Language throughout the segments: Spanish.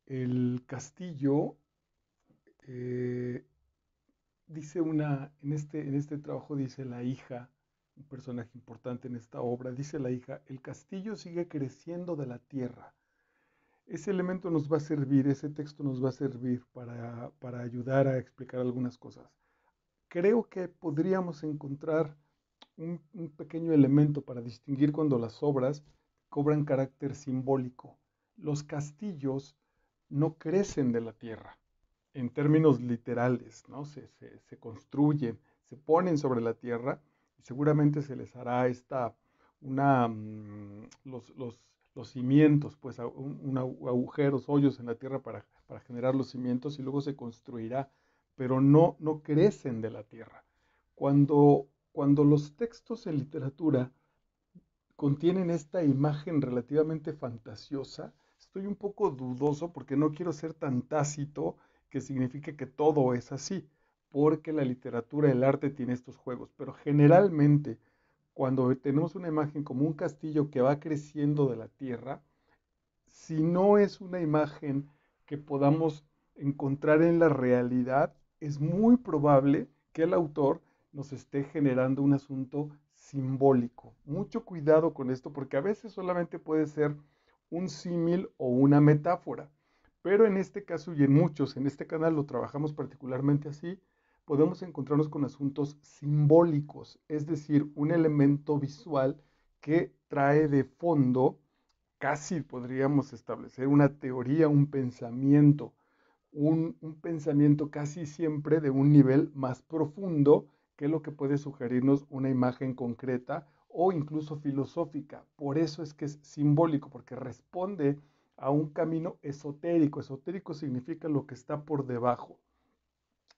el castillo, eh, en este trabajo dice la hija, un personaje importante en esta obra, dice la hija, el castillo sigue creciendo de la tierra. Ese elemento nos va a servir, ese texto nos va a servir para ayudar a explicar algunas cosas. Creo que podríamos encontrar un pequeño elemento para distinguir cuando las obras cobran carácter simbólico. Los castillos no crecen de la tierra en términos literales, ¿no? Se construyen, se ponen sobre la tierra y seguramente se les hará los cimientos, pues agujeros, hoyos en la tierra para generar los cimientos y luego se construirá, pero no crecen de la tierra. Cuando los textos en literatura contienen esta imagen relativamente fantasiosa, estoy un poco dudoso porque no quiero ser tan tácito que signifique que todo es así, porque la literatura, el arte tiene estos juegos, pero generalmente cuando tenemos una imagen como un castillo que va creciendo de la tierra, si no es una imagen que podamos encontrar en la realidad, es muy probable que el autor nos esté generando un asunto simbólico. Mucho cuidado con esto porque a veces solamente puede ser un símil o una metáfora. Pero en este caso y en muchos, en este canal lo trabajamos particularmente así, podemos encontrarnos con asuntos simbólicos, es decir, un elemento visual que trae de fondo, casi podríamos establecer una teoría, un pensamiento casi siempre de un nivel más profundo que lo que puede sugerirnos una imagen concreta o incluso filosófica. Por eso es que es simbólico, porque responde a un camino esotérico. Esotérico significa lo que está por debajo.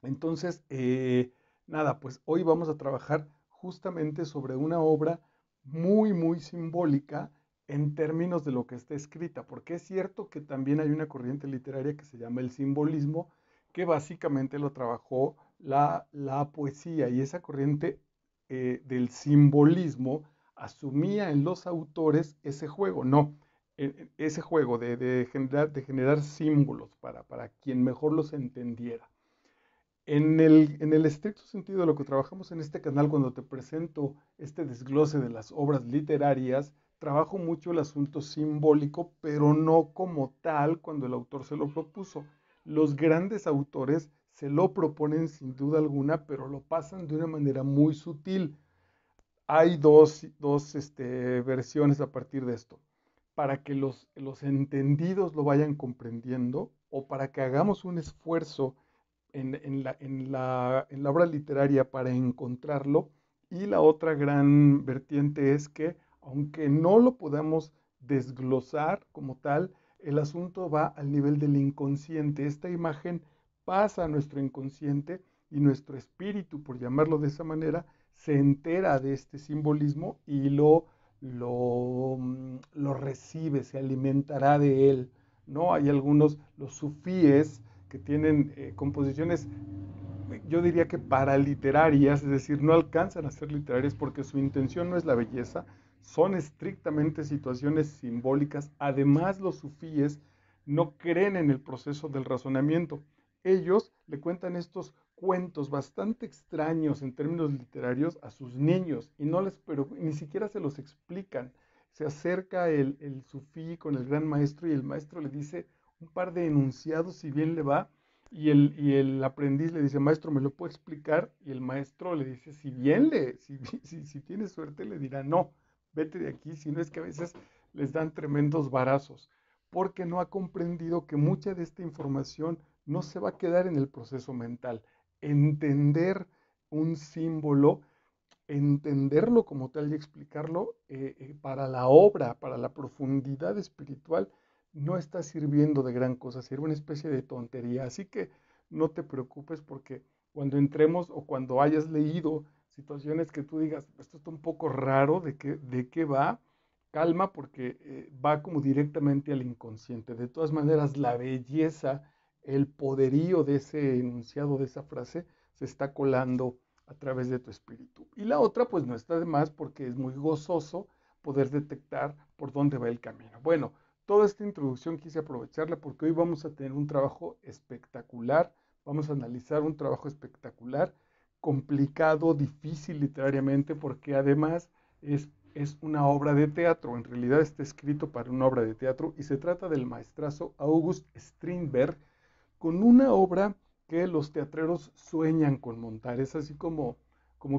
Entonces, nada, pues hoy vamos a trabajar justamente sobre una obra muy simbólica en términos de lo que está escrita, porque es cierto que también hay una corriente literaria que se llama el simbolismo, que básicamente lo trabajó la poesía, y esa corriente del simbolismo asumía en los autores ese juego, no, ese juego de generar símbolos para quien mejor los entendiera. En el estricto sentido de lo que trabajamos en este canal, cuando te presento este desglose de las obras literarias, trabajo mucho el asunto simbólico, pero no como tal cuando el autor se lo propuso. Los grandes autores se lo proponen sin duda alguna, pero lo pasan de una manera muy sutil. Hay dos versiones a partir de esto. Para que los entendidos lo vayan comprendiendo o para que hagamos un esfuerzo en la obra literaria para encontrarlo. Y la otra gran vertiente es que, aunque no lo podamos desglosar como tal, el asunto va al nivel del inconsciente. Esta imagen pasa a nuestro inconsciente y nuestro espíritu, por llamarlo de esa manera, se entera de este simbolismo y lo recibe, se alimentará de él, ¿no? Hay algunos, los sufíes, que tienen composiciones, yo diría que paraliterarias, es decir, no alcanzan a ser literarias porque su intención no es la belleza, son estrictamente situaciones simbólicas. Además, los sufíes no creen en el proceso del razonamiento. Ellos le cuentan estos cuentos bastante extraños en términos literarios a sus niños y no les, pero ni siquiera se los explican. Se acerca el sufí con el gran maestro y el maestro le dice un par de enunciados si bien le va, y el aprendiz le dice, maestro, ¿me lo puede explicar? Y el maestro le dice, si tiene suerte, le dirá, no, vete de aquí, si no es que a veces les dan tremendos varazos, porque no ha comprendido que mucha de esta información no se va a quedar en el proceso mental. Entender un símbolo, entenderlo como tal y explicarlo para la obra, para la profundidad espiritual, no está sirviendo de gran cosa, sirve una especie de tontería. Así que no te preocupes porque cuando entremos o cuando hayas leído situaciones que tú digas, esto está un poco raro, ¿de qué va? Calma porque va como directamente al inconsciente. De todas maneras, la belleza, el poderío de ese enunciado, de esa frase, se está colando a través de tu espíritu. Y la otra, pues no está de más porque es muy gozoso poder detectar por dónde va el camino. Bueno, toda esta introducción quise aprovecharla porque hoy vamos a tener un trabajo espectacular, vamos a analizar un trabajo espectacular, complicado, difícil literariamente, porque además es una obra de teatro, en realidad está escrito para una obra de teatro y se trata del maestrazo August Strindberg con una obra que los teatreros sueñan con montar. Es así como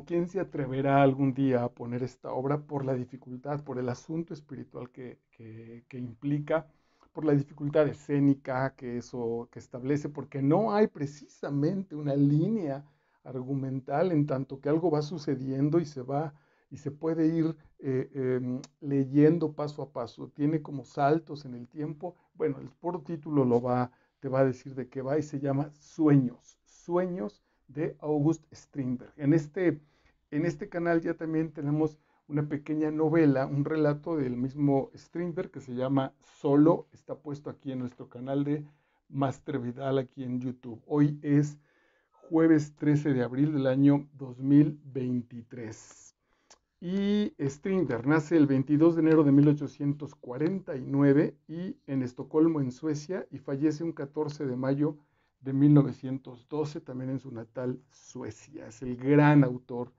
quién se atreverá algún día a poner esta obra por la dificultad, por el asunto espiritual que implica, por la dificultad escénica que eso que establece, porque no hay precisamente una línea argumental en tanto que algo va sucediendo y se puede ir leyendo paso a paso. Tiene como saltos en el tiempo. Bueno, el puro título te va a decir de qué va y se llama Sueños, Sueños de August Strindberg. En este canal ya también tenemos una pequeña novela, un relato del mismo Strindberg que se llama Solo, está puesto aquí en nuestro canal de Master Vidal aquí en YouTube. Hoy es jueves 13 de abril del año 2023. Y Strindberg nace el 22 de enero de 1849 y en Estocolmo, en Suecia, y fallece un 14 de mayo de 1912, también en su natal Suecia. Es el gran autor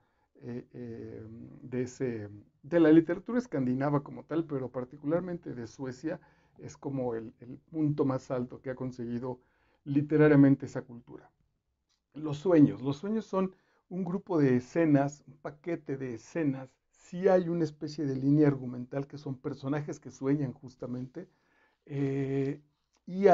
de la literatura escandinava como tal, pero particularmente de Suecia, es como el punto más alto que ha conseguido literariamente esa cultura. Los sueños son un grupo de escenas, un paquete de escenas. Sí hay una especie de línea argumental que son personajes que sueñan justamente. eh, y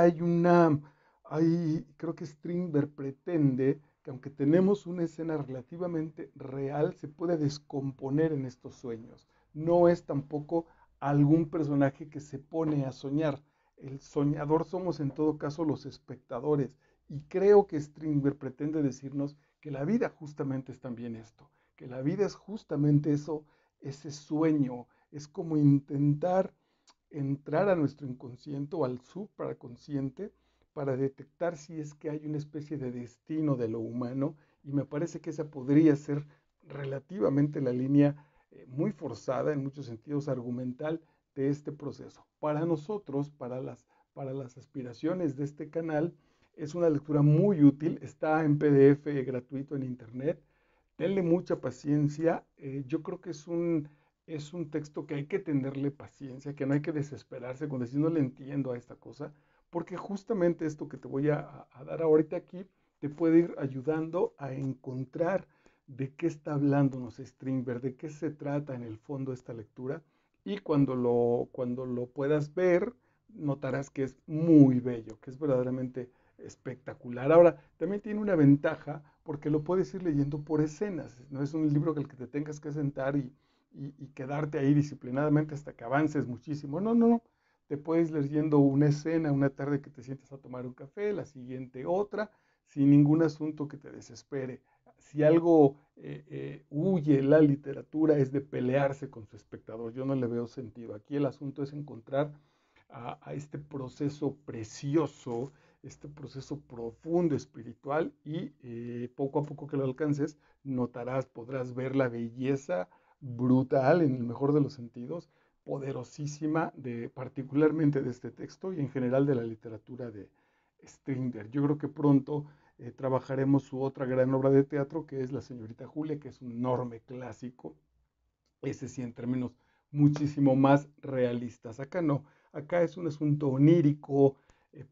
creo que Strindberg pretende que aunque tenemos una escena relativamente real, se puede descomponer en estos sueños. No es tampoco algún personaje que se pone a soñar. El soñador somos en todo caso los espectadores. Y creo que Strindberg pretende decirnos que la vida justamente es también esto, que la vida es justamente eso, ese sueño, es como intentar entrar a nuestro inconsciente o al supraconsciente para detectar si es que hay una especie de destino de lo humano y me parece que esa podría ser relativamente la línea muy forzada en muchos sentidos argumental de este proceso. Para nosotros, para las aspiraciones de este canal, es una lectura muy útil, está en PDF gratuito en internet. Denle mucha paciencia. Yo creo que es un texto que hay que tenerle paciencia, que no hay que desesperarse con decir no le entiendo a esta cosa, porque justamente esto que te voy a dar ahorita aquí te puede ir ayudando a encontrar de qué está hablándonos Strindberg, de qué se trata en el fondo esta lectura, y cuando lo puedas ver, notarás que es muy bello, que es verdaderamente espectacular. Ahora, también tiene una ventaja porque lo puedes ir leyendo por escenas. No es un libro que el que te tengas que sentar y quedarte ahí disciplinadamente hasta que avances muchísimo. No, no, no. Te puedes ir leyendo una escena, una tarde que te sientes a tomar un café, la siguiente otra, sin ningún asunto que te desespere. Si algo huye la literatura es de pelearse con su espectador. Yo no le veo sentido. Aquí el asunto es encontrar a este proceso precioso, este proceso profundo espiritual y poco a poco que lo alcances, notarás, podrás ver la belleza brutal en el mejor de los sentidos, poderosísima, particularmente de este texto y en general de la literatura de Strindberg. Yo creo que pronto trabajaremos su otra gran obra de teatro que es La señorita Julia, que es un enorme clásico, ese sí en términos muchísimo más realistas. Acá no, acá es un asunto onírico,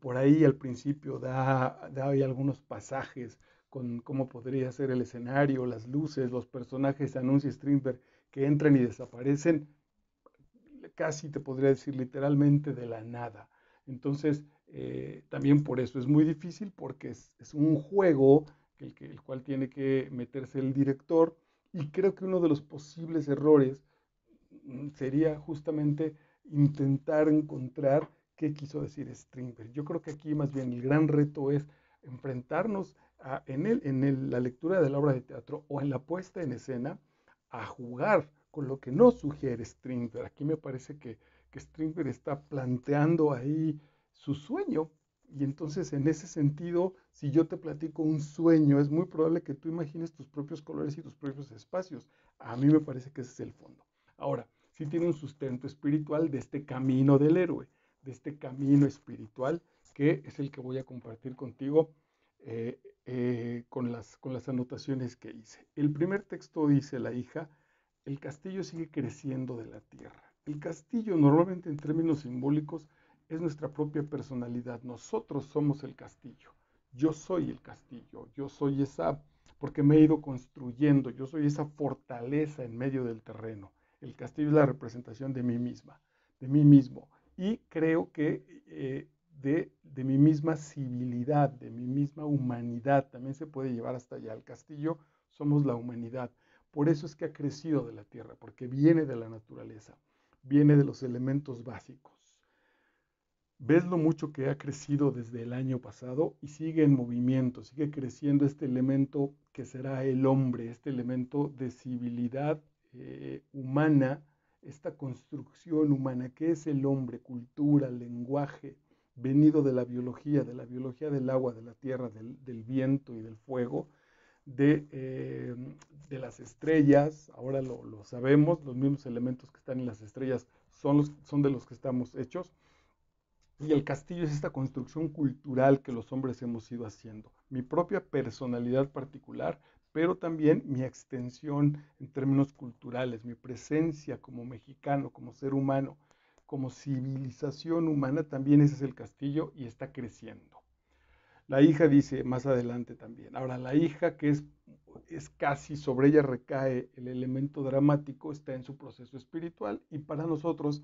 por ahí al principio da ahí algunos pasajes con cómo podría ser el escenario, las luces, los personajes, anuncia Strindberg que entran y desaparecen, casi te podría decir literalmente de la nada. Entonces, también por eso es muy difícil porque es un juego el cual tiene que meterse el director y creo que uno de los posibles errores sería justamente intentar encontrar qué quiso decir Strindberg. Yo creo que aquí más bien el gran reto es enfrentarnos la lectura de la obra de teatro o en la puesta en escena a jugar con lo que nos sugiere Strindberg. Aquí me parece que Strindberg está planteando ahí su sueño. Y entonces, en ese sentido, si yo te platico un sueño, es muy probable que tú imagines tus propios colores y tus propios espacios. A mí me parece que ese es el fondo. Ahora, sí tiene un sustento espiritual de este camino del héroe, este camino espiritual que es el que voy a compartir contigo con las anotaciones que hice. El primer texto dice la hija: el castillo sigue creciendo de la tierra. El castillo normalmente en términos simbólicos es nuestra propia personalidad. Nosotros somos el castillo. Yo soy el castillo. Yo soy esa, porque me he ido construyendo. Yo soy esa fortaleza en medio del terreno. El castillo es la representación de mí misma, de mí mismo. Y creo que de mi misma civilidad, de mi misma humanidad, también se puede llevar hasta allá. El castillo somos la humanidad. Por eso es que ha crecido de la tierra, porque viene de la naturaleza, viene de los elementos básicos. ¿Ves lo mucho que ha crecido desde el año pasado? Y sigue en movimiento, sigue creciendo este elemento que será el hombre, este elemento de civilidad humana, esta construcción humana que es el hombre: cultura, lenguaje, venido de la biología del agua, de la tierra, del viento y del fuego, de las estrellas. Ahora lo sabemos, los mismos elementos que están en las estrellas son de los que estamos hechos. Y el castillo es esta construcción cultural que los hombres hemos ido haciendo. Mi propia personalidad particular, pero también mi extensión en términos culturales, mi presencia como mexicano, como ser humano, como civilización humana, también ese es el castillo y está creciendo. La hija dice más adelante también. Ahora, la hija, que es casi sobre ella recae el elemento dramático, está en su proceso espiritual, y para nosotros,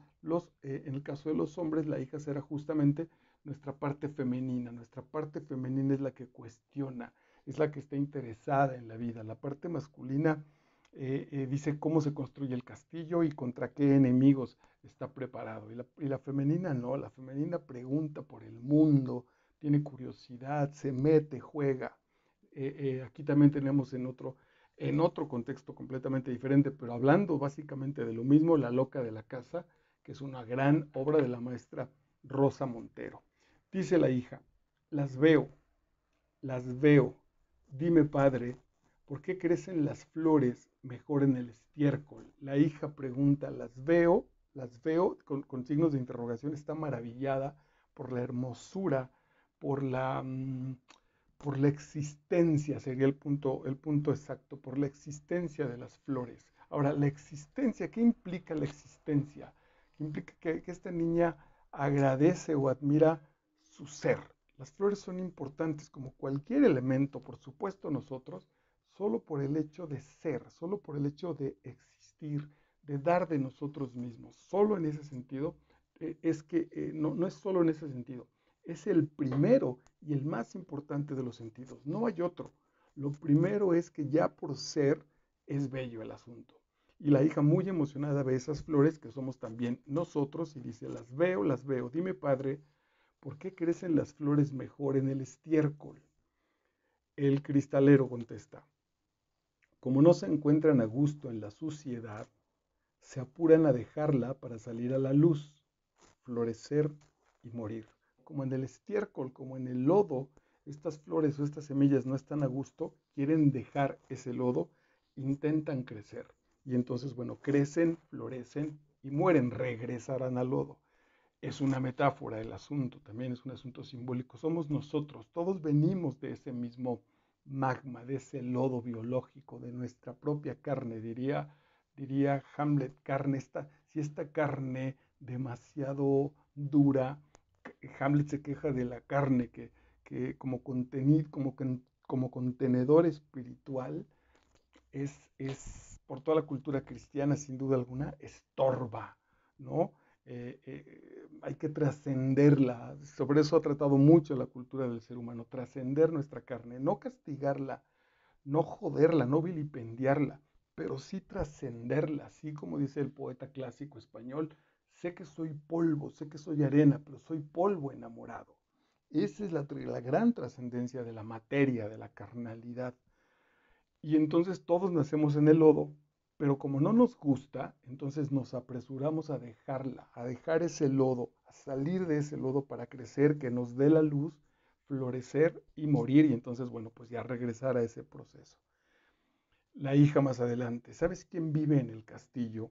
en el caso de los hombres, la hija será justamente nuestra parte femenina. Nuestra parte femenina es la que cuestiona, es la que está interesada en la vida. La parte masculina dice cómo se construye el castillo y contra qué enemigos está preparado. Y la femenina no, la femenina pregunta por el mundo, tiene curiosidad, se mete, juega. Aquí también tenemos en otro contexto completamente diferente, pero hablando básicamente de lo mismo, La loca de la casa, que es una gran obra de la maestra Rosa Montero. Dice la hija: las veo, dime padre, ¿por qué crecen las flores mejor en el estiércol? La hija pregunta: las veo con signos de interrogación, está maravillada por la hermosura, por por la existencia, sería el punto exacto, por la existencia de las flores. Ahora, la existencia, ¿qué implica la existencia? Implica que esta niña agradece o admira su ser. Las flores son importantes como cualquier elemento, por supuesto nosotros, solo por el hecho de ser, solo por el hecho de existir, de dar de nosotros mismos. Solo en ese sentido, no es solo en ese sentido, es el primero y el más importante de los sentidos. No hay otro. Lo primero es que ya por ser es bello el asunto. Y la hija, muy emocionada, ve esas flores que somos también nosotros y dice: las veo. Dime, padre, ¿por qué crecen las flores mejor en el estiércol? El cristalero contesta: como no se encuentran a gusto en la suciedad, se apuran a dejarla para salir a la luz, florecer y morir. Como en el estiércol, como en el lodo, estas flores o estas semillas no están a gusto, quieren dejar ese lodo, intentan crecer. Y entonces, bueno, crecen, florecen y mueren, regresarán al lodo. Es una metáfora el asunto, también es un asunto simbólico. Somos nosotros, todos venimos de ese mismo magma, de ese lodo biológico, de nuestra propia carne, diría Hamlet. Si esta carne demasiado dura, Hamlet se queja de la carne que como contenido, como contenedor espiritual, por toda la cultura cristiana, sin duda alguna, estorba, ¿no? Hay que trascenderla. Sobre eso ha tratado mucho la cultura del ser humano: trascender nuestra carne, no castigarla, no joderla, no vilipendiarla, pero sí trascenderla, así como dice el poeta clásico español: sé que soy polvo, sé que soy arena, pero soy polvo enamorado. Esa es la gran trascendencia de la materia, de la carnalidad. Y entonces todos nacemos en el lodo, pero como no nos gusta, entonces nos apresuramos a dejarla, a dejar ese lodo, a salir de ese lodo para crecer, que nos dé la luz, florecer y morir, y entonces, bueno, pues ya regresar a ese proceso. La hija más adelante: ¿sabes quién vive en el castillo?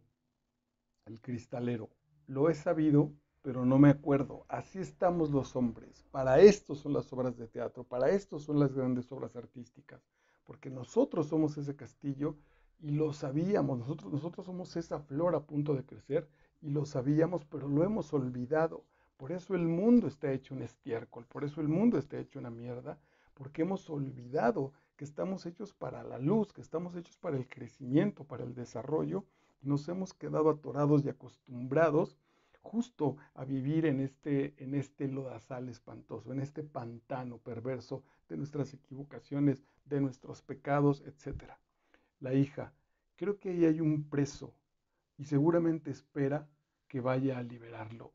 El cristalero. Lo he sabido pero no me acuerdo. Así estamos los hombres. Para esto son las obras de teatro, para esto son las grandes obras artísticas, porque nosotros somos ese castillo y lo sabíamos, nosotros somos esa flor a punto de crecer y lo sabíamos, pero lo hemos olvidado. Por eso el mundo está hecho un estiércol, por eso el mundo está hecho una mierda, porque hemos olvidado que estamos hechos para la luz, que estamos hechos para el crecimiento, para el desarrollo, y nos hemos quedado atorados y acostumbrados justo a vivir en este lodazal espantoso, en este pantano perverso de nuestras equivocaciones, de nuestros pecados, etcétera. La hija, creo que ahí hay un preso y seguramente espera que vaya a liberarlo.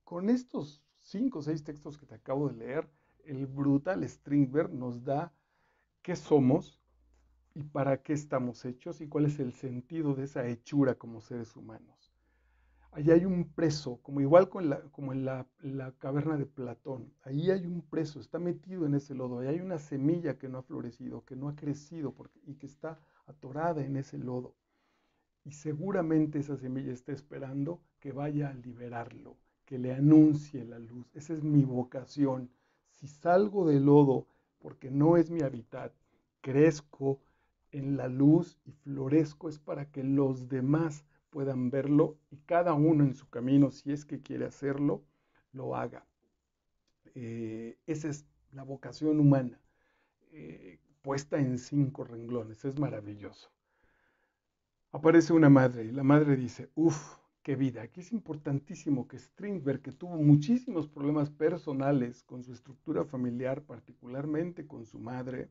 Con estos 5 o 6 textos que te acabo de leer, el brutal Strindberg nos da qué somos y para qué estamos hechos y cuál es el sentido de esa hechura como seres humanos. Allí hay un preso, como igual como en la caverna de Platón. Ahí hay un preso, está metido en ese lodo. Ahí hay una semilla que no ha florecido, que no ha crecido y que está atorada en ese lodo. Y seguramente esa semilla está esperando que vaya a liberarlo, que le anuncie la luz. Esa es mi vocación. Si salgo del lodo porque no es mi hábitat, crezco en la luz y florezco es para que los demás puedan verlo y cada uno en su camino, si es que quiere hacerlo, lo haga. Esa es la vocación humana, puesta en 5 renglones. Es maravilloso. Aparece una madre y la madre dice, uff, qué vida. Aquí es importantísimo que Strindberg, que tuvo muchísimos problemas personales con su estructura familiar, particularmente con su madre,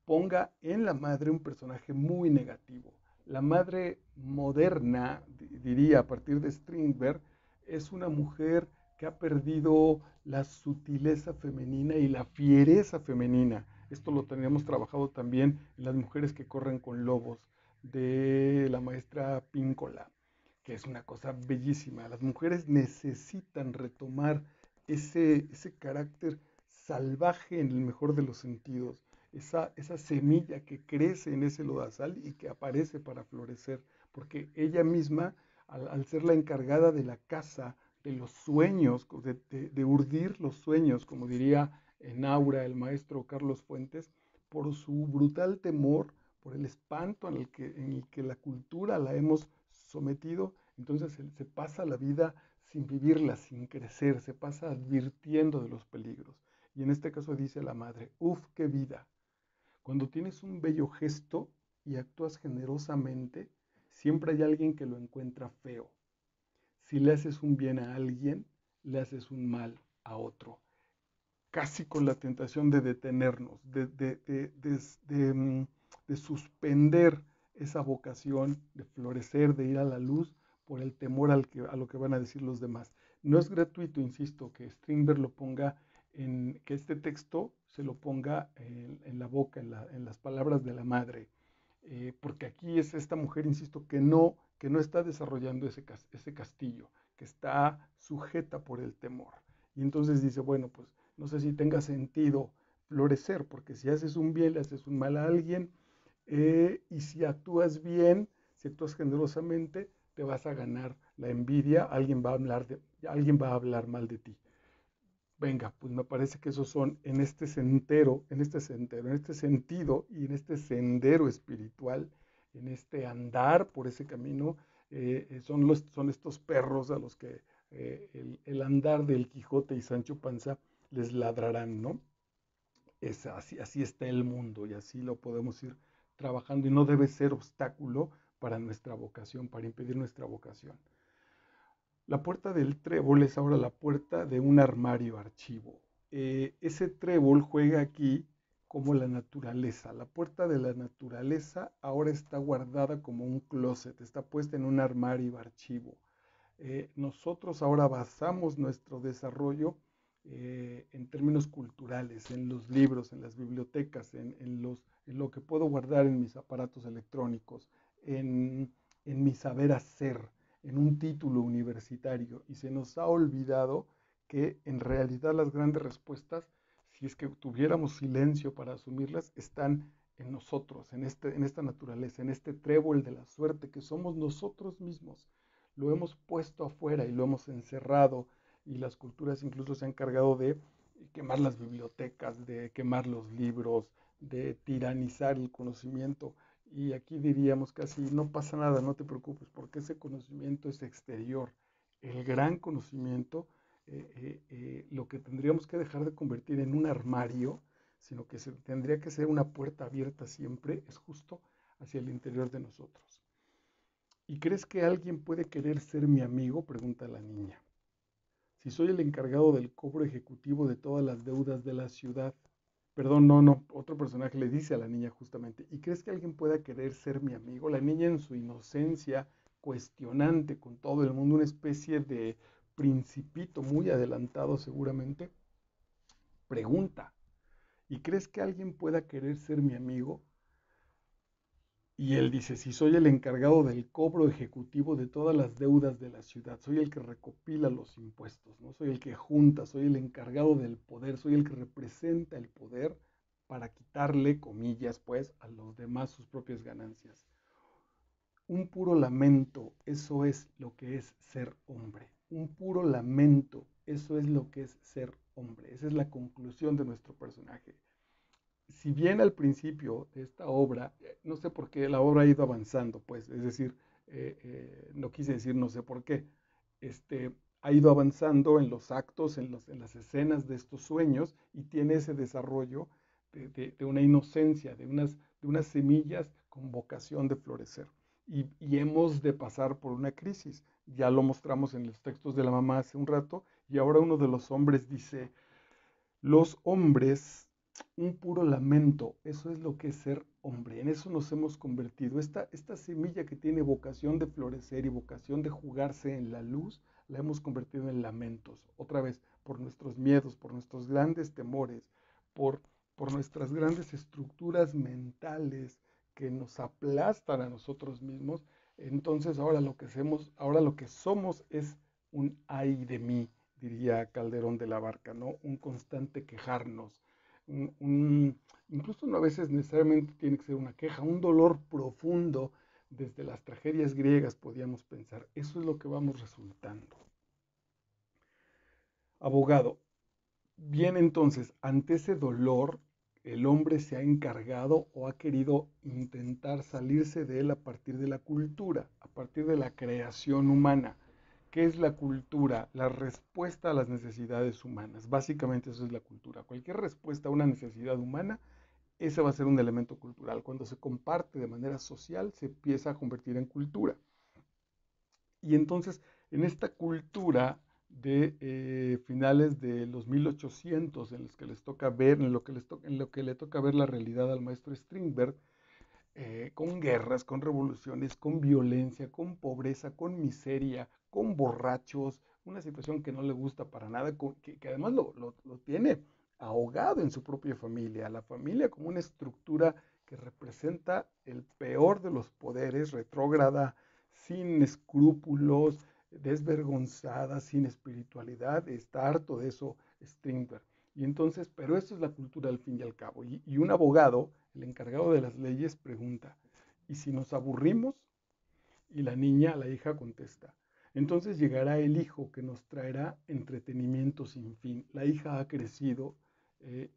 ponga en la madre un personaje muy negativo. La madre moderna, diría a partir de Strindberg, es una mujer que ha perdido la sutileza femenina y la fiereza femenina. Esto lo teníamos trabajado también en Las mujeres que corren con lobos, de la maestra Píncola, que es una cosa bellísima. Las mujeres necesitan retomar ese carácter salvaje en el mejor de los sentidos, esa semilla que crece en ese lodazal y que aparece para florecer, porque ella misma, al ser la encargada de la casa, de los sueños, de urdir los sueños, como diría en Aura el maestro Carlos Fuentes, por su brutal temor, por el espanto en el que la cultura la hemos sometido, entonces se pasa la vida sin vivirla, sin crecer, se pasa advirtiendo de los peligros. Y en este caso dice la madre, uf, qué vida. Cuando tienes un bello gesto y actúas generosamente, siempre hay alguien que lo encuentra feo. Si le haces un bien a alguien, le haces un mal a otro. Casi con la tentación de detenernos, de suspender esa vocación, de florecer, de ir a la luz por el temor a lo que van a decir los demás. No es gratuito, insisto, que Strindberg lo ponga que este texto se lo ponga en la boca, en las palabras de la madre, porque aquí es esta mujer, insisto, que no está desarrollando ese castillo, que está sujeta por el temor. Y entonces dice, bueno, pues no sé si tenga sentido florecer, porque si haces un bien, le haces un mal a alguien, y si actúas bien, si actúas generosamente, te vas a ganar la envidia, alguien va a hablar mal de ti. Venga, pues me parece que esos son en este sentido y en este sendero espiritual, en este andar por ese camino, son estos perros a los que el andar del Quijote y Sancho Panza les ladrarán, ¿no? Es así, así está el mundo y así lo podemos ir trabajando y no debe ser obstáculo para nuestra vocación, para impedir nuestra vocación. La puerta del trébol es ahora la puerta de un armario archivo. Ese trébol juega aquí como la naturaleza. La puerta de la naturaleza ahora está guardada como un closet, está puesta en un armario archivo. Nosotros ahora basamos nuestro desarrollo en términos culturales, en los libros, en las bibliotecas, en lo que puedo guardar en mis aparatos electrónicos, en mi saber hacer, en un título universitario. Y se nos ha olvidado que en realidad las grandes respuestas, si es que tuviéramos silencio para asumirlas, están en nosotros, en esta naturaleza, en este trébol de la suerte que somos nosotros mismos. lo hemos puesto afuera y lo hemos encerrado y las culturas incluso se han encargado de quemar las bibliotecas, de quemar los libros, de tiranizar el conocimiento. Y aquí diríamos casi, no pasa nada, no te preocupes, porque ese conocimiento es exterior. El gran conocimiento, lo que tendríamos que dejar de convertir en un armario, sino que tendría que ser una puerta abierta siempre, es justo hacia el interior de nosotros. ¿Y crees que alguien puede querer ser mi amigo?, pregunta la niña. Si soy el encargado del cobro ejecutivo de todas las deudas de la ciudad. Perdón, no, otro personaje le dice a la niña justamente, ¿y crees que alguien pueda querer ser mi amigo? La niña en su inocencia, cuestionante con todo el mundo, una especie de principito muy adelantado seguramente, pregunta, ¿y crees que alguien pueda querer ser mi amigo? Y él dice, si soy el encargado del cobro ejecutivo de todas las deudas de la ciudad, soy el que recopila los impuestos, ¿no? Soy el que junta, soy el encargado del poder, soy el que representa el poder para quitarle, comillas, pues, a los demás sus propias ganancias. Un puro lamento, eso es lo que es ser hombre. Un puro lamento, eso es lo que es ser hombre. Esa es la conclusión de nuestro personaje. Si bien al principio de esta obra, no sé por qué la obra ha ido avanzando, pues, es decir, no quise decir no sé por qué, ha ido avanzando en los actos, en las escenas de estos sueños y tiene ese desarrollo de una inocencia, de unas semillas con vocación de florecer. Y hemos de pasar por una crisis. Ya lo mostramos en los textos de la mamá hace un rato y ahora uno de los hombres dice, los hombres, un puro lamento, eso es lo que es ser hombre, en eso nos hemos convertido. Esta semilla que tiene vocación de florecer y vocación de jugarse en la luz, la hemos convertido en lamentos, otra vez, por nuestros miedos, por nuestros grandes temores, por, por nuestras grandes estructuras mentales que nos aplastan a nosotros mismos. Entonces ahora lo que somos es un ay de mí, diría Calderón de la Barca, ¿no? Un constante quejarnos, incluso no a veces necesariamente tiene que ser una queja, un dolor profundo, desde las tragedias griegas podíamos pensar, eso es lo que vamos resultando. Abogado, bien entonces, ante ese dolor, el hombre se ha encargado o ha querido intentar salirse de él a partir de la cultura, a partir de la creación humana. ¿Qué es la cultura? La respuesta a las necesidades humanas. Básicamente eso es la cultura. Cualquier respuesta a una necesidad humana, ese va a ser un elemento cultural. Cuando se comparte de manera social, se empieza a convertir en cultura. Y entonces, en esta cultura de finales de los 1800, en los que les toca ver, en lo que le toca ver la realidad al maestro Strindberg, con guerras, con revoluciones, con violencia, con pobreza, con miseria, con borrachos, una situación que no le gusta para nada, que además lo tiene ahogado en su propia familia, la familia como una estructura que representa el peor de los poderes, retrógrada, sin escrúpulos, desvergonzada, sin espiritualidad, está harto de eso Strindberg. Y entonces, pero esto es la cultura al fin y al cabo. Y un abogado, el encargado de las leyes, pregunta, ¿y si nos aburrimos? Y la niña, la hija, contesta, entonces llegará el hijo que nos traerá entretenimiento sin fin. La hija ha crecido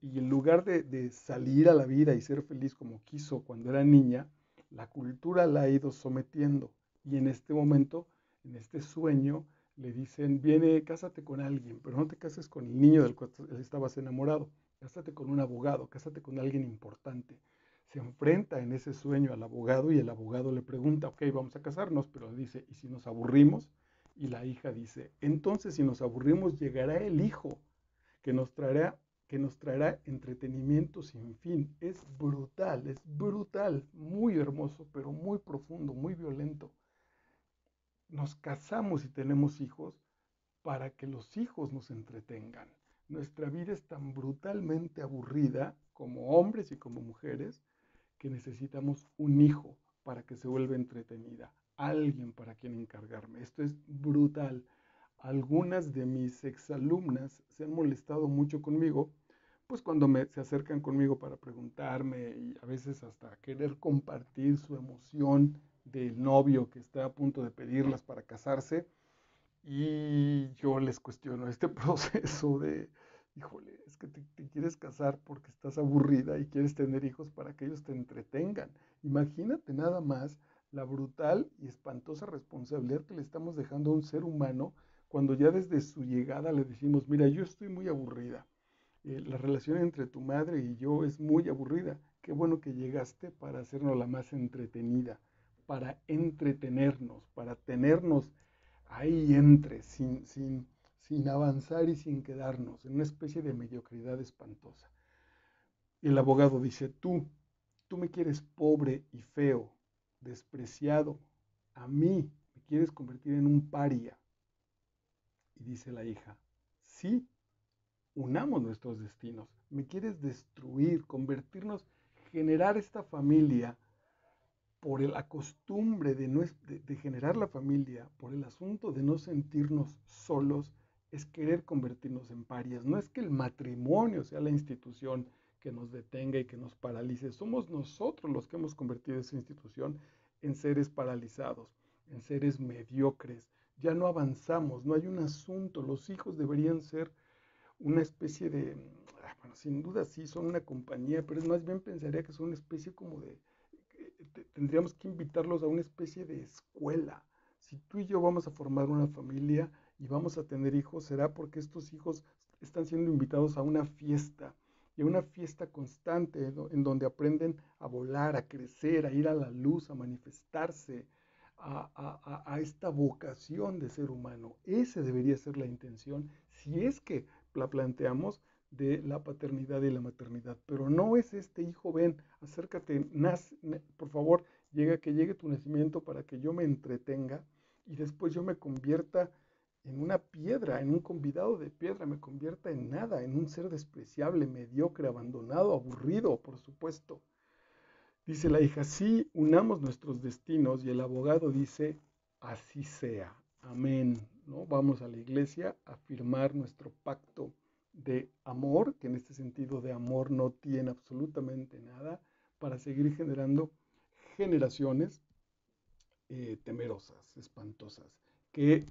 y en lugar de salir a la vida y ser feliz como quiso cuando era niña, la cultura la ha ido sometiendo. Y en este momento, en este sueño, le dicen, viene, cásate con alguien, pero no te cases con el niño del cual estabas enamorado, cásate con un abogado, cásate con alguien importante. Se enfrenta en ese sueño al abogado y el abogado le pregunta, ok, vamos a casarnos, pero le dice, ¿y si nos aburrimos? Y la hija dice, entonces si nos aburrimos llegará el hijo que nos traerá, que nos traerá entretenimiento sin fin. Es brutal, muy hermoso, pero muy profundo, muy violento. Nos casamos y tenemos hijos para que los hijos nos entretengan. Nuestra vida es tan brutalmente aburrida como hombres y como mujeres que necesitamos un hijo para que se vuelva entretenida, alguien para quien encargarme. Esto es brutal. Algunas de mis exalumnas se han molestado mucho conmigo, pues cuando se acercan conmigo para preguntarme y a veces hasta querer compartir su emoción del novio que está a punto de pedirlas para casarse y yo les cuestiono este proceso de, híjole, es que te quieres casar porque estás aburrida y quieres tener hijos para que ellos te entretengan. Imagínate nada más la brutal y espantosa responsabilidad que le estamos dejando a un ser humano cuando ya desde su llegada le decimos, mira, yo estoy muy aburrida, la relación entre tu madre y yo es muy aburrida. Qué bueno que llegaste para hacernos la más entretenida, para entretenernos, para tenernos ahí sin avanzar y sin quedarnos en una especie de mediocridad espantosa. Y el abogado dice, tú me quieres pobre y feo, despreciado, a mí me quieres convertir en un paria. Y dice la hija, sí, unamos nuestros destinos. Me quieres destruir, convertirnos, generar esta familia por la costumbre de generar la familia, por el asunto de no sentirnos solos, es querer convertirnos en parias. No es que el matrimonio sea la institución que nos detenga y que nos paralice. Somos nosotros los que hemos convertido esa institución en seres paralizados, en seres mediocres. Ya no avanzamos, no hay un asunto. Los hijos deberían ser una especie de, bueno, sin duda sí son una compañía, pero es más bien pensaría que son una especie como de, tendríamos que invitarlos a una especie de escuela. Si tú y yo vamos a formar una familia y vamos a tener hijos, será porque estos hijos están siendo invitados a una fiesta y a una fiesta constante en donde aprenden a volar, a crecer, a ir a la luz, a manifestarse, a esta vocación de ser humano. Esa debería ser la intención, si es que la planteamos, de la paternidad y la maternidad, pero no es este hijo, ven, acércate, por favor, que llegue tu nacimiento para que yo me entretenga y después yo me convierta en una piedra, en un convidado de piedra, me convierta en nada, en un ser despreciable, mediocre, abandonado, aburrido, por supuesto. Dice la hija, sí, unamos nuestros destinos y el abogado dice, así sea, amén, ¿no? Vamos a la iglesia a firmar nuestro pacto de amor, que en este sentido de amor no tiene absolutamente nada, para seguir generando generaciones temerosas, espantosas, que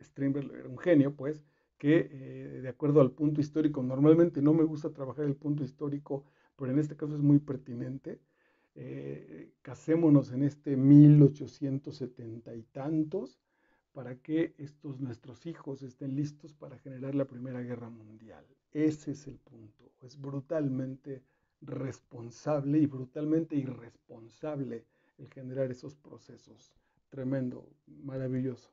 Strindberg era un genio, pues, que de acuerdo al punto histórico, normalmente no me gusta trabajar el punto histórico, pero en este caso es muy pertinente. Casémonos en este 1870 y tantos para que estos nuestros hijos estén listos para generar la Primera Guerra Mundial. Ese es el punto. Es brutalmente responsable y brutalmente irresponsable el generar esos procesos. Tremendo, maravilloso.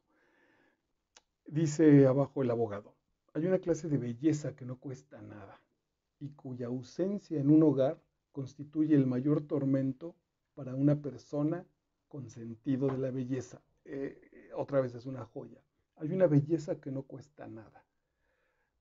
Dice abajo el abogado, hay una clase de belleza que no cuesta nada y cuya ausencia en un hogar constituye el mayor tormento para una persona con sentido de la belleza. Otra vez es una joya. Hay una belleza que no cuesta nada,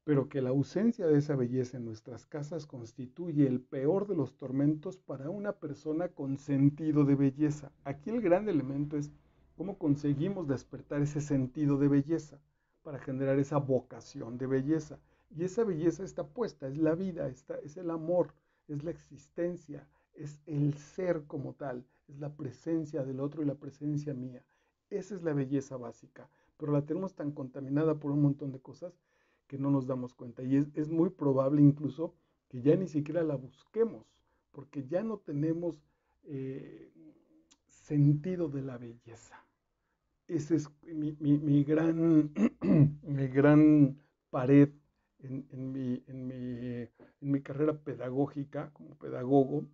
pero que la ausencia de esa belleza en nuestras casas constituye el peor de los tormentos para una persona con sentido de belleza. Aquí el gran elemento es cómo conseguimos despertar ese sentido de belleza para generar esa vocación de belleza. Y esa belleza está puesta, es la vida, es el amor, es la existencia, es el ser como tal, es la presencia del otro y la presencia mía. Esa es la belleza básica, pero la tenemos tan contaminada por un montón de cosas que no nos damos cuenta. Y es muy probable incluso que ya ni siquiera la busquemos, porque ya no tenemos sentido de la belleza. Ese es mi gran, mi gran pared en mi carrera pedagógica, como pedagogo,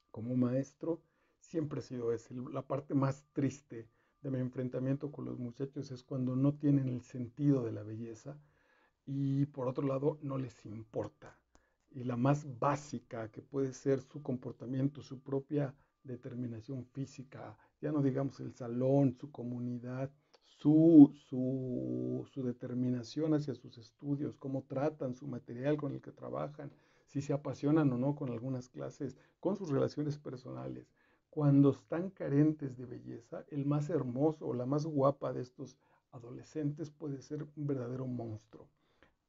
como maestro, siempre ha sido ese. La parte más triste de mi enfrentamiento con los muchachos es cuando no tienen el sentido de la belleza y por otro lado no les importa. Y la más básica que puede ser su comportamiento, su propia determinación física, ya no digamos el salón, su comunidad, su determinación hacia sus estudios, cómo tratan su material con el que trabajan, si se apasionan o no con algunas clases, con sus relaciones personales. Cuando están carentes de belleza, el más hermoso o la más guapa de estos adolescentes puede ser un verdadero monstruo.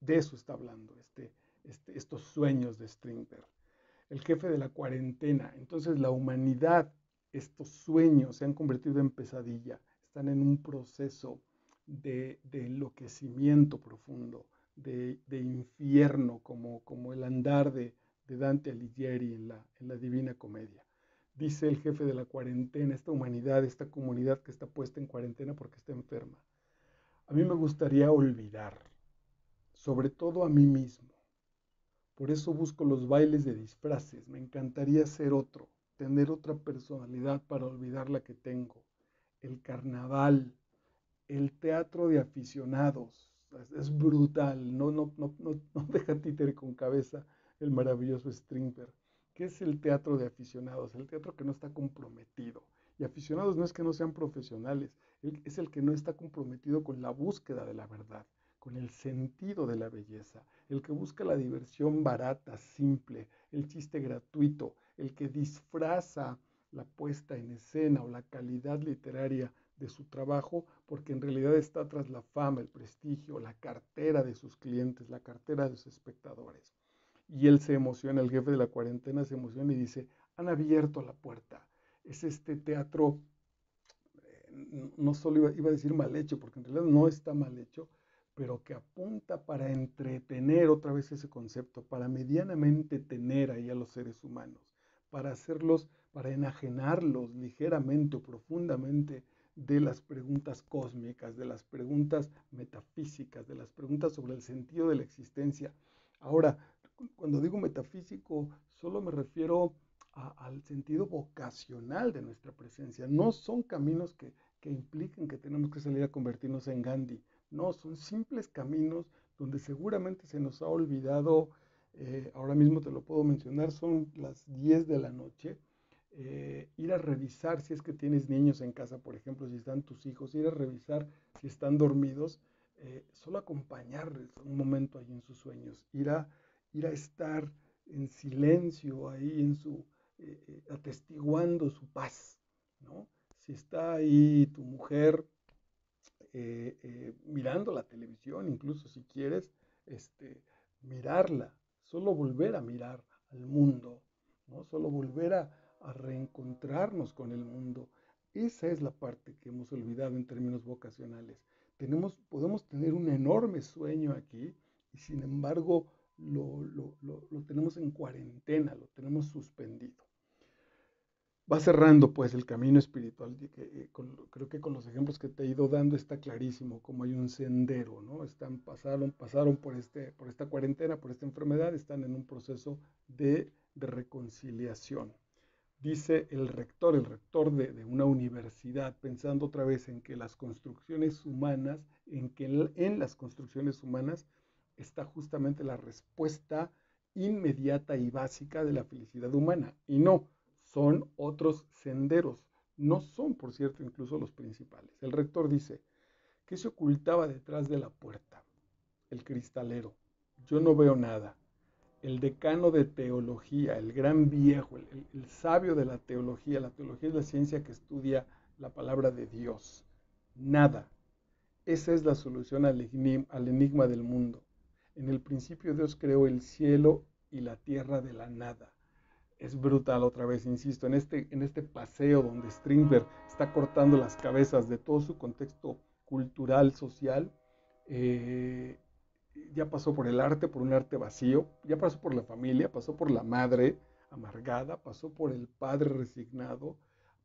De eso está hablando estos sueños de Strindberg. El jefe de la cuarentena. Entonces la humanidad estos sueños se han convertido en pesadilla, están en un proceso de enloquecimiento profundo, de infierno, como el andar de Dante Alighieri en la Divina Comedia. Dice el jefe de la cuarentena, esta humanidad, esta comunidad que está puesta en cuarentena porque está enferma. A mí me gustaría olvidar, sobre todo a mí mismo. Por eso busco los bailes de disfraces. Me encantaría ser otro, tener otra personalidad para olvidar la que tengo. El carnaval, el teatro de aficionados. Es brutal, no deja títere con cabeza el maravilloso Strindberg. ¿Qué es el teatro de aficionados? El teatro que no está comprometido. Y aficionados no es que no sean profesionales, es el que no está comprometido con la búsqueda de la verdad, con el sentido de la belleza, el que busca la diversión barata, simple, el chiste gratuito, el que disfraza la puesta en escena o la calidad literaria de su trabajo, porque en realidad está tras la fama, el prestigio, la cartera de sus clientes, la cartera de sus espectadores. Y él se emociona, el jefe de la cuarentena se emociona y dice, han abierto la puerta. Es este teatro, no solo iba a decir mal hecho, porque en realidad no está mal hecho, pero que apunta para entretener otra vez ese concepto, para medianamente tener ahí a los seres humanos, para hacerlos, para enajenarlos ligeramente o profundamente de las preguntas cósmicas, de las preguntas metafísicas, de las preguntas sobre el sentido de la existencia. Ahora, cuando digo metafísico, solo me refiero al sentido vocacional de nuestra presencia. No son caminos que impliquen que tenemos que salir a convertirnos en Gandhi. No, son simples caminos donde seguramente se nos ha olvidado, ahora mismo te lo puedo mencionar, son las 10 de la noche, ir a revisar si es que tienes niños en casa, por ejemplo, si están tus hijos, ir a revisar si están dormidos, solo acompañarles un momento ahí en sus sueños, ir a estar en silencio ahí atestiguando su paz, ¿no? Si está ahí tu mujer mirando la televisión, incluso si quieres, mirarla, solo volver a mirar al mundo, ¿no? Solo volver a reencontrarnos con el mundo. Esa es la parte que hemos olvidado en términos vocacionales. Podemos tener un enorme sueño aquí y sin embargo lo tenemos en cuarentena, lo tenemos suspendido. Va cerrando pues el camino espiritual. Creo que con los ejemplos que te he ido dando está clarísimo cómo hay un sendero, ¿no? Pasaron por esta cuarentena, por esta enfermedad, están en un proceso de reconciliación. Dice el rector de una universidad, pensando otra vez en que las construcciones humanas, en las construcciones humanas está justamente la respuesta inmediata y básica de la felicidad humana. Y no, son otros senderos. No son, por cierto, incluso los principales. El rector dice, ¿qué se ocultaba detrás de la puerta? El cristalero. Yo no veo nada. El decano de teología, el gran viejo, el sabio de la teología es la ciencia que estudia la palabra de Dios. Nada. Esa es la solución al enigma del mundo. En el principio Dios creó el cielo y la tierra de la nada. Es brutal otra vez, insisto, en este paseo donde Strindberg está cortando las cabezas de todo su contexto cultural, social, eh, ya pasó por el arte, por un arte vacío, ya pasó por la familia, pasó por la madre amargada, pasó por el padre resignado,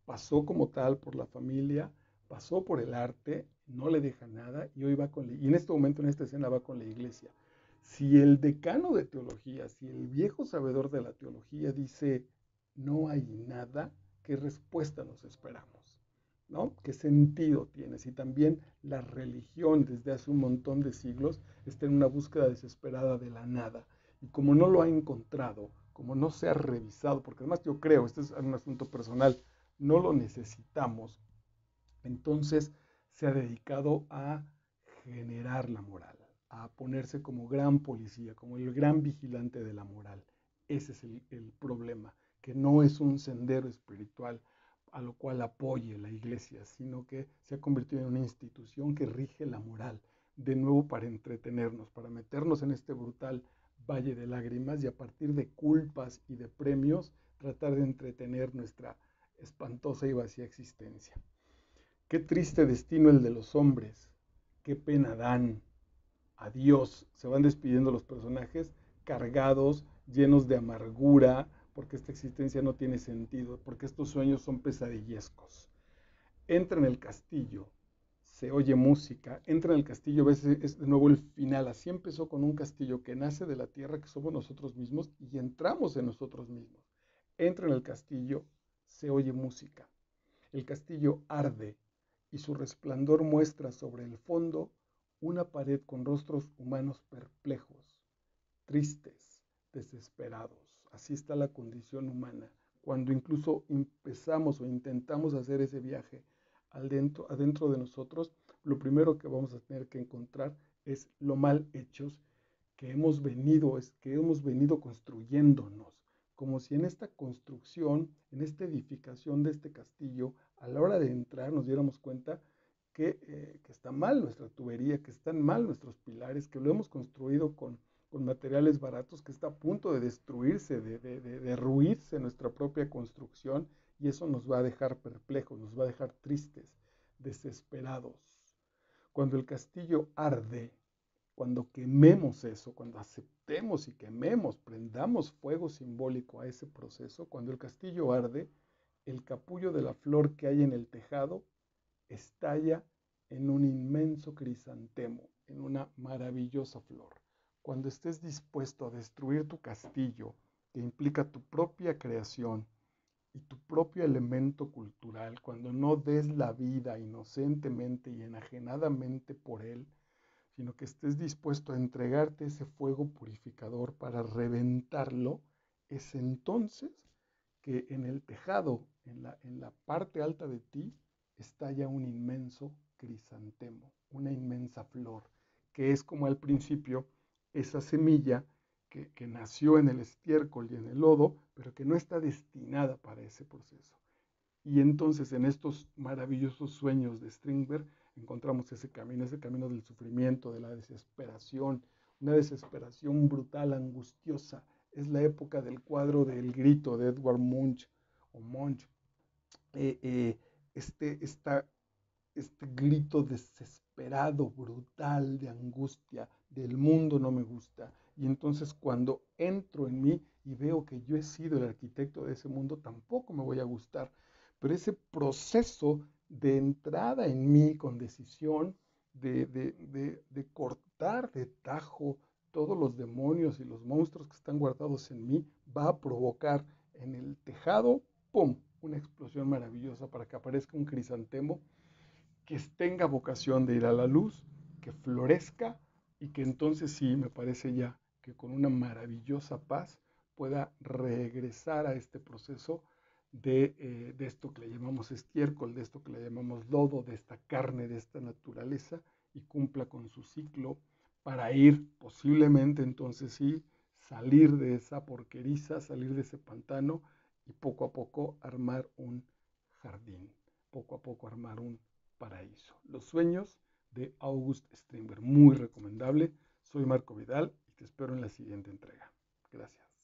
pasó como tal por la familia, pasó por el arte, no le deja nada y hoy va y en este momento, en esta escena, va con la iglesia. Si el decano de teología, si el viejo sabedor de la teología dice no hay nada, ¿qué respuesta nos esperamos? ¿No? ¿Qué sentido tiene? Si también la religión desde hace un montón de siglos está en una búsqueda desesperada de la nada y como no lo ha encontrado, como no se ha revisado, porque además yo creo, este es un asunto personal, no lo necesitamos, entonces se ha dedicado a generar la moral, a ponerse como gran policía, como el gran vigilante de la moral. Ese es el problema, que no es un sendero espiritual a lo cual apoye la iglesia, sino que se ha convertido en una institución que rige la moral, de nuevo para entretenernos, para meternos en este brutal valle de lágrimas y a partir de culpas y de premios tratar de entretener espantosa y vacía existencia. Qué triste destino el de los hombres, qué pena dan. Adiós, se van despidiendo los personajes cargados, llenos de amargura, porque esta existencia no tiene sentido, porque estos sueños son pesadillescos. Entra en el castillo, se oye música, entra en el castillo, ves es de nuevo el final. Así empezó con un castillo que nace de la tierra, que somos nosotros mismos, y entramos en nosotros mismos. Entra en el castillo, se oye música. El castillo arde y su resplandor muestra sobre el fondo una pared con rostros humanos perplejos, tristes, desesperados. Así está la condición humana. Cuando incluso empezamos o intentamos hacer ese viaje adentro de nosotros, lo primero que vamos a tener que encontrar es lo mal hechos que hemos venido construyéndonos, como si en esta construcción, en esta edificación de este castillo, a la hora de entrar nos diéramos cuenta que está mal nuestra tubería, que están mal nuestros pilares, que lo hemos construido con materiales baratos, que está a punto de destruirse, de derruirse nuestra propia construcción, y eso nos va a dejar perplejos, nos va a dejar tristes, desesperados. Cuando el castillo arde, cuando quememos eso, cuando aceptemos y quememos, prendamos fuego simbólico a ese proceso, cuando el castillo arde, el capullo de la flor que hay en el tejado estalla en un inmenso crisantemo, en una maravillosa flor. Cuando estés dispuesto a destruir tu castillo, que implica tu propia creación y tu propio elemento cultural, cuando no des la vida inocentemente y enajenadamente por él, sino que estés dispuesto a entregarte ese fuego purificador para reventarlo, es entonces que en el tejado, en la parte alta de ti, estalla un inmenso crisantemo, una inmensa flor, que es como al principio esa semilla que nació en el estiércol y en el lodo, pero que no está destinada para ese proceso. Y entonces en estos maravillosos sueños de Strindberg encontramos ese camino del sufrimiento, de la desesperación, una desesperación brutal, angustiosa. Es la época del cuadro del grito de Edvard Munch, o Munch. Eh, eh, este, esta, este grito desesperado, brutal, de angustia, del mundo no me gusta. Y entonces cuando entro en mí y veo que yo he sido el arquitecto de ese mundo, tampoco me voy a gustar. Pero ese proceso de entrada en mí con decisión, de cortar de tajo todos los demonios y los monstruos que están guardados en mí, va a provocar en el tejado, ¡pum!, una explosión maravillosa para que aparezca un crisantemo que tenga vocación de ir a la luz, que florezca y que entonces sí, me parece ya que con una maravillosa paz pueda regresar a este proceso de esto que le llamamos estiércol, de esto que le llamamos lodo, de esta carne, de esta naturaleza, y cumpla con su ciclo para ir posiblemente entonces sí, salir de esa porqueriza, salir de ese pantano y poco a poco armar un jardín, poco a poco armar un paraíso. Los sueños de August Strindberg, muy recomendable. Soy Marco Vidal y te espero en la siguiente entrega. Gracias.